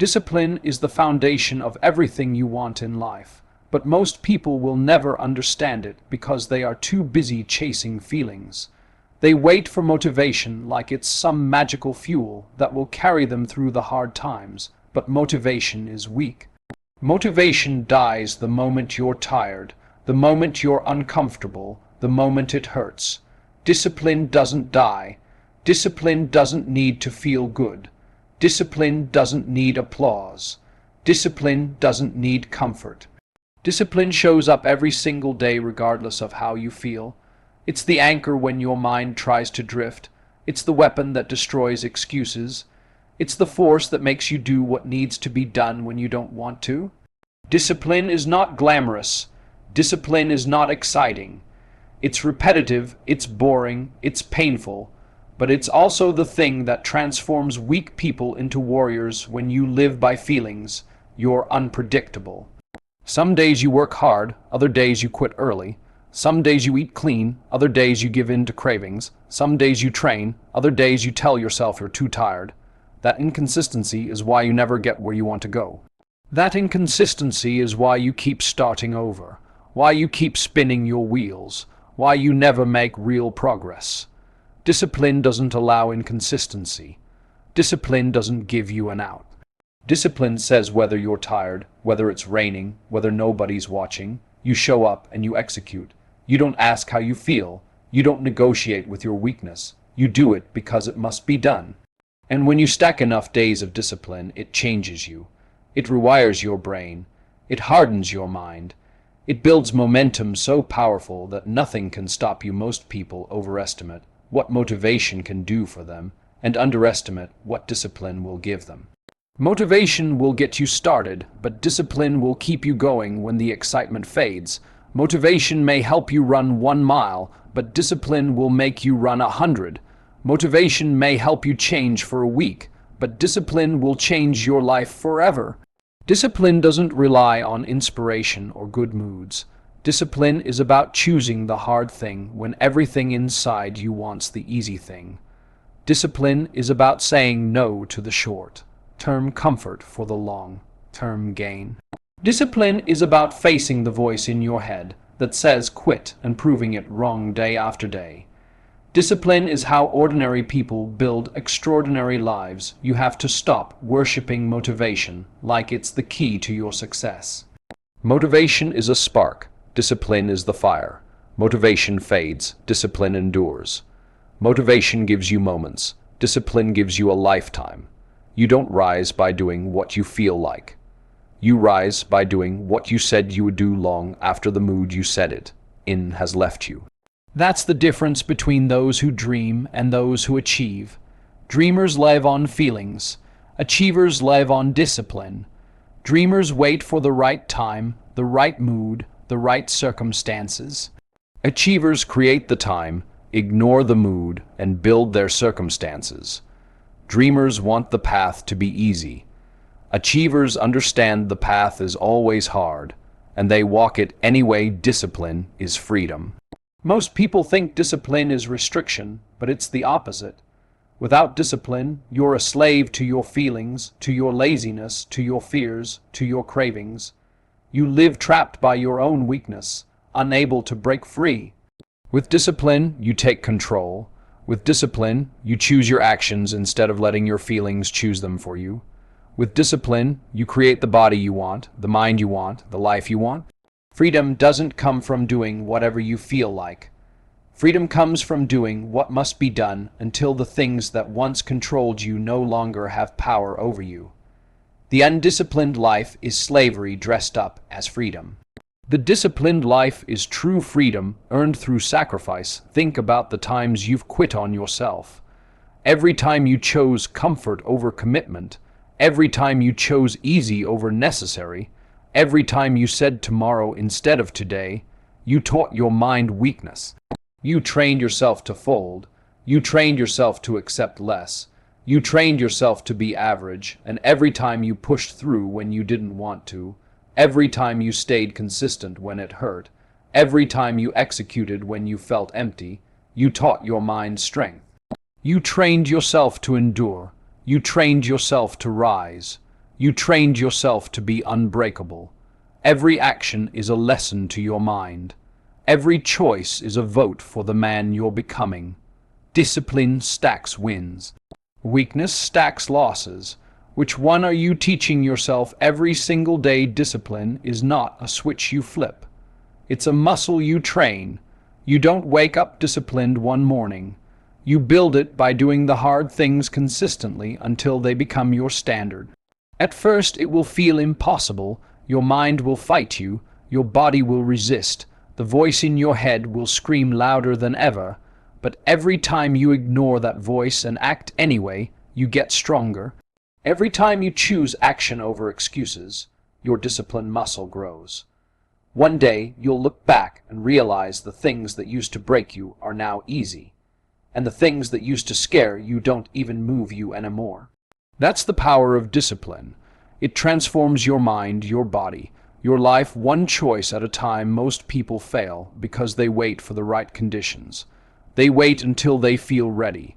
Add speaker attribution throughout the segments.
Speaker 1: Discipline is the foundation of everything you want in life, but most people will never understand it because they are too busy chasing feelings. They wait for motivation like it's some magical fuel that will carry them through the hard times, but motivation is weak. Motivation dies the moment you're tired, the moment you're uncomfortable, the moment it hurts. Discipline doesn't die. Discipline doesn't need to feel good. Discipline doesn't need applause. Discipline doesn't need comfort. Discipline shows up every single day regardless of how you feel. It's the anchor when your mind tries to drift. It's the weapon that destroys excuses. It's the force that makes you do what needs to be done when you don't want to. Discipline is not glamorous. Discipline is not exciting. It's repetitive, it's boring, it's painful, but it's also the thing that transforms weak people into warriors. When you live by feelings, you're unpredictable. Some days you work hard, other days you quit early. Some days you eat clean, other days you give in to cravings. Some days you train, other days you tell yourself you're too tired. That inconsistency is why you never get where you want to go. That inconsistency is why you keep starting over, why you keep spinning your wheels, why you never make real progress. Discipline doesn't allow inconsistency. Discipline doesn't give you an out. Discipline says whether you're tired, whether it's raining, whether nobody's watching, you show up and you execute. You don't ask how you feel. You don't negotiate with your weakness. You do it because it must be done. And when you stack enough days of discipline, it changes you. It rewires your brain. It hardens your mind. It builds momentum so powerful that nothing can stop you. Most people overestimate what motivation can do for them and underestimate what discipline will give them. Motivation will get you started, but discipline will keep you going when the excitement fades. Motivation may help you run 1 mile, but discipline will make you run 100. Motivation may help you change for a week, but discipline will change your life forever. Discipline doesn't rely on inspiration or good moods. Discipline is about choosing the hard thing when everything inside you wants the easy thing. Discipline is about saying no to the short-term comfort for the long-term gain. Discipline is about facing the voice in your head that says quit and proving it wrong day after day. Discipline is how ordinary people build extraordinary lives. You have to stop worshipping motivation like it's the key to your success. Motivation is a spark. Discipline is the fire. Motivation fades. Discipline endures. Motivation gives you moments. Discipline gives you a lifetime. You don't rise by doing what you feel like. You rise by doing what you said you would do long after the mood you said it in has left you. That's the difference between those who dream and those who achieve. Dreamers live on feelings. Achievers live on discipline. Dreamers wait for the right time, the right mood, the right circumstances. Achievers create the time, ignore the mood, and build their circumstances. Dreamers want the path to be easy. Achievers understand the path is always hard, and they walk it anyway. Discipline is freedom. Most people think discipline is restriction, but it's the opposite. Without discipline, you're a slave to your feelings, to your laziness, to your fears, to your cravings. You live trapped by your own weakness, unable to break free. With discipline, you take control. With discipline, you choose your actions instead of letting your feelings choose them for you. With discipline, you create the body you want, the mind you want, the life you want. Freedom doesn't come from doing whatever you feel like. Freedom comes from doing what must be done until the things that once controlled you no longer have power over you. The undisciplined life is slavery dressed up as freedom. The disciplined life is true freedom earned through sacrifice. Think about the times you've quit on yourself. Every time you chose comfort over commitment, every time you chose easy over necessary, every time you said tomorrow instead of today, you taught your mind weakness. You trained yourself to fold. You trained yourself to accept less. You trained yourself to be average, and every time you pushed through when you didn't want to, every time you stayed consistent when it hurt, every time you executed when you felt empty, you taught your mind strength. You trained yourself to endure. You trained yourself to rise. You trained yourself to be unbreakable. Every action is a lesson to your mind. Every choice is a vote for the man you're becoming. Discipline stacks wins. Weakness stacks losses. Which one are you teaching yourself every single day? Discipline is not a switch you flip. It's a muscle you train. You don't wake up disciplined one morning. You build it by doing the hard things consistently until they become your standard. At first it will feel impossible. Your mind will fight you. Your body will resist. The voice in your head will scream louder than ever. But every time you ignore that voice and act anyway, you get stronger. Every time you choose action over excuses, your discipline muscle grows. One day you'll look back and realize the things that used to break you are now easy, and the things that used to scare you don't even move you anymore. That's the power of discipline. It transforms your mind, your body, your life one choice at a time. Most people fail because they wait for the right conditions. They wait until they feel ready.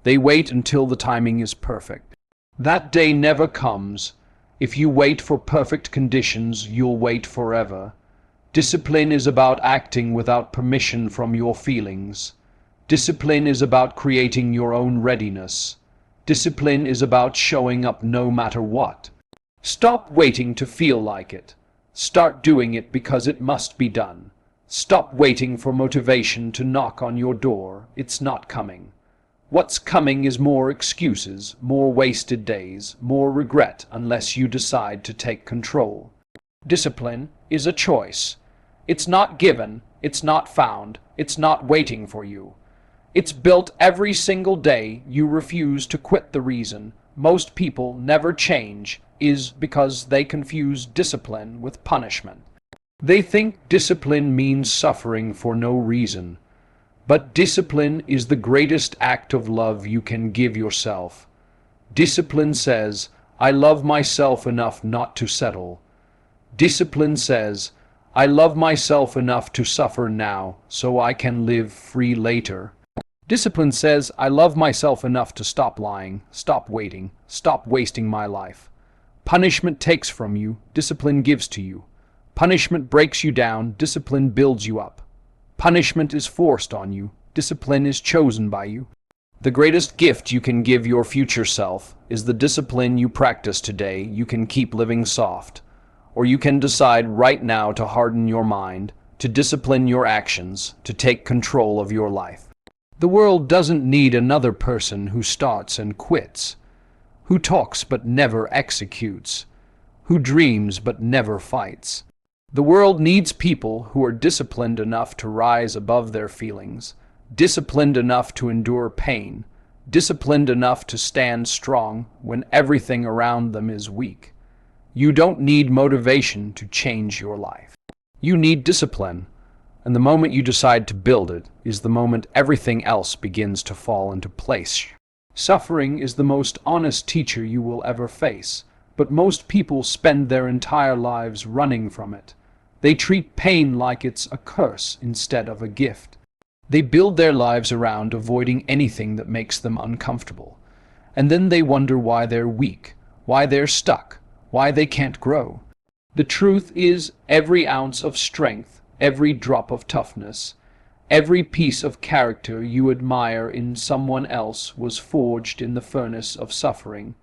Speaker 1: They wait until the timing is perfect. That day never comes. If you wait for perfect conditions, you'll wait forever. Discipline is about acting without permission from your feelings. Discipline is about creating your own readiness. Discipline is about showing up no matter what. Stop waiting to feel like it. Start doing it because it must be done. Stop waiting for motivation to knock on your door. It's not coming. What's coming is more excuses, more wasted days, more regret unless you decide to take control. Discipline is a choice. It's not given, it's not found, it's not waiting for you. It's built every single day you refuse to quit. The reason most people never change is because they confuse discipline with punishment. They think discipline means suffering for no reason. But discipline is the greatest act of love you can give yourself. Discipline says, I love myself enough not to settle. Discipline says, I love myself enough to suffer now so I can live free later. Discipline says, I love myself enough to stop lying, stop waiting, stop wasting my life. Punishment takes from you, discipline gives to you. Punishment breaks you down, discipline builds you up. Punishment is forced on you, discipline is chosen by you. The greatest gift you can give your future self is the discipline you practice today. You can keep living soft, or you can decide right now to harden your mind, to discipline your actions, to take control of your life. The world doesn't need another person who starts and quits, who talks but never executes, who dreams but never fights. The world needs people who are disciplined enough to rise above their feelings, disciplined enough to endure pain, disciplined enough to stand strong when everything around them is weak. You don't need motivation to change your life. You need discipline, and the moment you decide to build it is the moment everything else begins to fall into place. Suffering is the most honest teacher you will ever face, but most people spend their entire lives running from it. They treat pain like it's a curse instead of a gift. They build their lives around avoiding anything that makes them uncomfortable. And then they wonder why they're weak, why they're stuck, why they can't grow. The truth is, every ounce of strength, every drop of toughness, every piece of character you admire in someone else was forged in the furnace of suffering.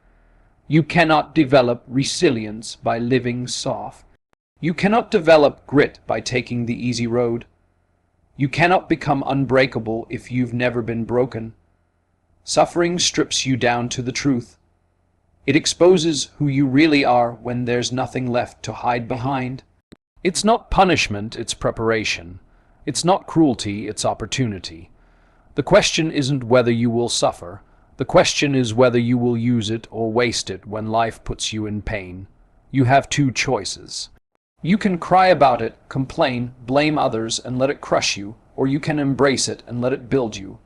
Speaker 1: You cannot develop resilience by living soft. You cannot develop grit by taking the easy road. You cannot become unbreakable if you've never been broken. Suffering strips you down to the truth. It exposes who you really are when there's nothing left to hide behind. It's not punishment, it's preparation. It's not cruelty, it's opportunity. The question isn't whether you will suffer. The question is whether you will use it or waste it when life puts you in pain. You have two choices. You can cry about it, complain, blame others, and let it crush you, or you can embrace it and let it build you.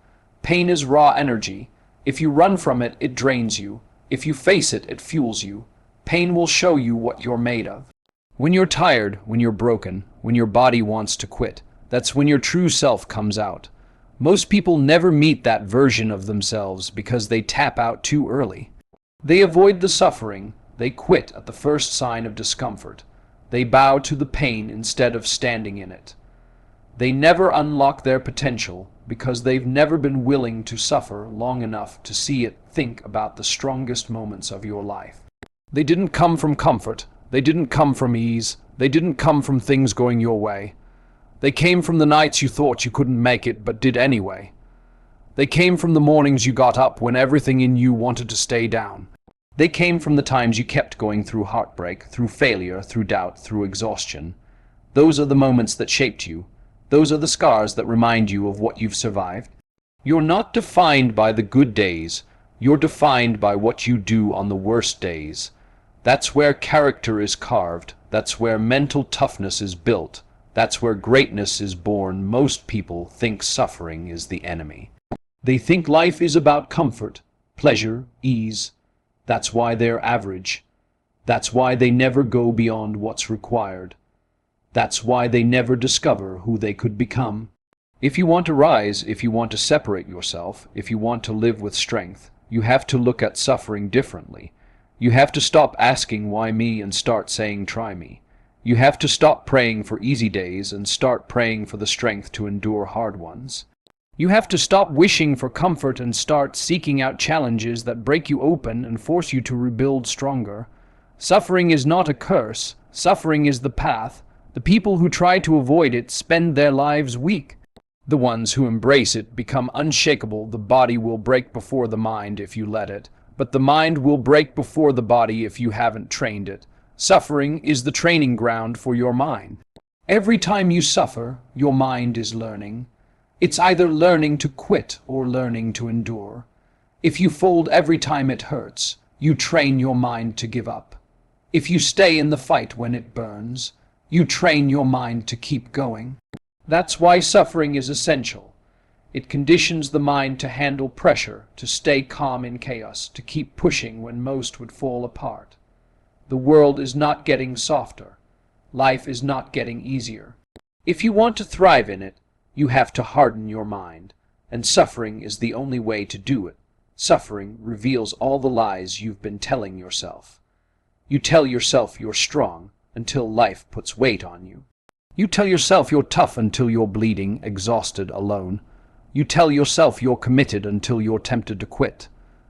Speaker 1: Pain is raw energy. If you run from it, it drains you. If you face it, it fuels you. Pain will show you what you're made of. When you're tired, when you're broken, when your body wants to quit, that's when your true self comes out. Most people never meet that version of themselves because they tap out too early. They avoid the suffering. They quit at the first sign of discomfort. They bow to the pain instead of standing in it. They never unlock their potential because they've never been willing to suffer long enough to see it. Think about the strongest moments of your life. They didn't come from comfort. They didn't come from ease. They didn't come from things going your way. They came from the nights you thought you couldn't make it but did anyway. They came from the mornings you got up when everything in you wanted to stay down. They came from the times you kept going through heartbreak, through failure, through doubt, through exhaustion. Those are the moments that shaped you. Those are the scars that remind you of what you've survived. You're not defined by the good days. You're defined by what you do on the worst days. That's where character is carved. That's where mental toughness is built. That's where greatness is born. Most people think suffering is the enemy. They think life is about comfort, pleasure, ease. That's why they're average. That's why they never go beyond what's required. That's why they never discover who they could become. If you want to rise, if you want to separate yourself, if you want to live with strength, you have to look at suffering differently. You have to stop asking why me and start saying try me. You have to stop praying for easy days and start praying for the strength to endure hard ones. You have to stop wishing for comfort and start seeking out challenges that break you open and force you to rebuild stronger. Suffering is not a curse. Suffering is the path. The people who try to avoid it spend their lives weak. The ones who embrace it become unshakable. The body will break before the mind if you let it, but the mind will break before the body if you haven't trained it. Suffering is the training ground for your mind. Every time you suffer, your mind is learning. It's either learning to quit or learning to endure. If you fold every time it hurts, you train your mind to give up. If you stay in the fight when it burns, you train your mind to keep going. That's why suffering is essential. It conditions the mind to handle pressure, to stay calm in chaos, to keep pushing when most would fall apart. The world is not getting softer. Life is not getting easier. If you want to thrive in it, you have to harden your mind, and suffering is the only way to do it. Suffering reveals all the lies you've been telling yourself. You tell yourself you're strong until life puts weight on you. You tell yourself you're tough until you're bleeding, exhausted, alone. You tell yourself you're committed until you're tempted to quit.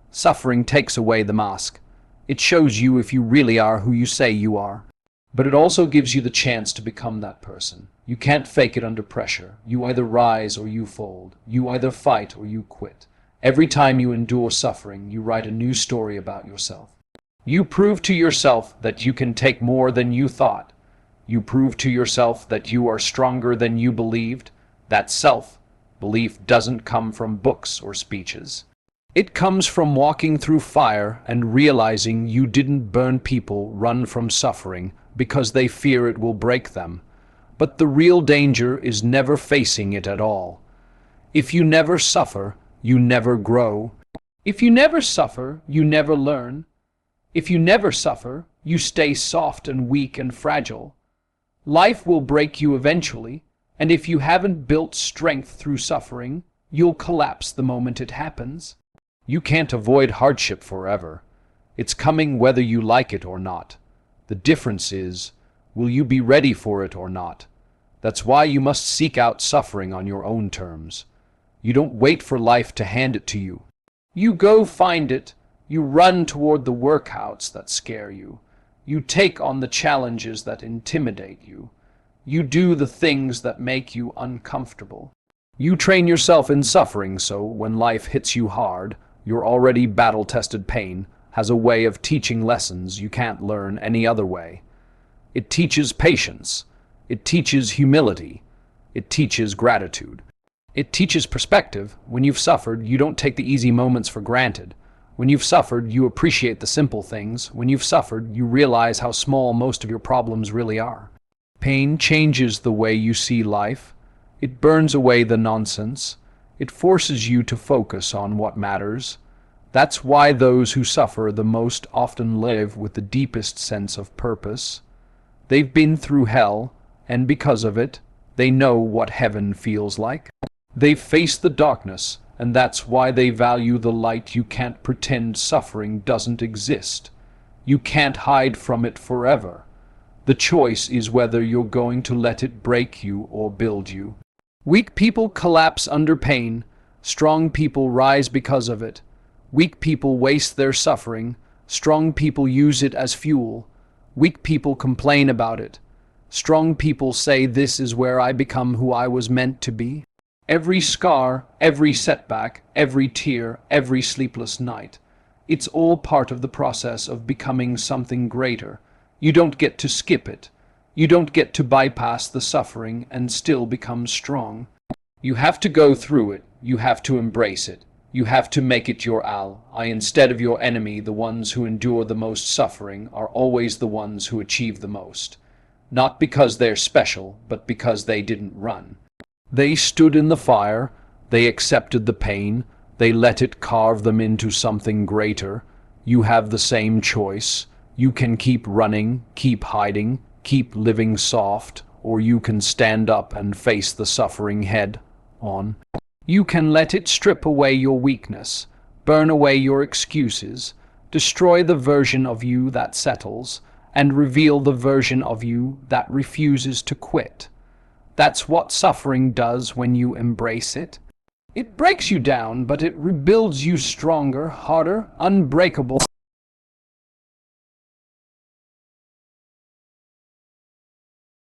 Speaker 1: Suffering takes away the mask. It shows you if you really are who you say you are. But it also gives you the chance to become that person. You can't fake it under pressure. You either rise or you fold. You either fight or you quit. Every time you endure suffering, you write a new story about yourself. You prove to yourself that you can take more than you thought. You prove to yourself that you are stronger than you believed. That self-belief doesn't come from books or speeches. It comes from walking through fire and realizing you didn't burn. People run from suffering because they fear it will break them. But the real danger is never facing it at all. If you never suffer, you never grow. If you never suffer, you never learn. If you never suffer, you stay soft and weak and fragile. Life will break you eventually, and if you haven't built strength through suffering, you'll collapse the moment it happens. You can't avoid hardship forever. It's coming whether you like it or not. The difference is, will you be ready for it or not? That's why you must seek out suffering on your own terms. You don't wait for life to hand it to you. You go find it. You run toward the workouts that scare you. You take on the challenges that intimidate you. You do the things that make you uncomfortable. You train yourself in suffering so when life hits you hard, your already battle-tested pain has a way of teaching lessons you can't learn any other way. It teaches patience. It teaches humility. It teaches gratitude. It teaches perspective. When you've suffered, you don't take the easy moments for granted. When you've suffered, you appreciate the simple things. When you've suffered, you realize how small most of your problems really are. Pain changes the way you see life. It burns away the nonsense. It forces you to focus on what matters. That's why those who suffer the most often live with the deepest sense of purpose. They've been through hell, and because of it, they know what heaven feels like. They've faced the darkness, and that's why they value the light. You can't pretend suffering doesn't exist. You can't hide from it forever. The choice is whether you're going to let it break you or build you. Weak people collapse under pain. Strong people rise because of it. Weak people waste their suffering. Strong people use it as fuel. Weak people complain about it. Strong people say, this is where I become who I was meant to be. Every scar, every setback, every tear, every sleepless night. It's all part of the process of becoming something greater. You don't get to skip it. You don't get to bypass the suffering and still become strong. You have to go through it. You have to embrace it. You have to make it your ally instead of your enemy. The ones who endure the most suffering are always the ones who achieve the most. Not because they're special, but because they didn't run. They stood in the fire. They accepted the pain. They let it carve them into something greater. You have the same choice. You can keep running, keep hiding, keep living soft, or you can stand up and face the suffering head on. You can let it strip away your weakness, burn away your excuses, destroy the version of you that settles, and reveal the version of you that refuses to quit. That's what suffering does when you embrace it. It breaks you down, but it rebuilds you stronger, harder, unbreakable.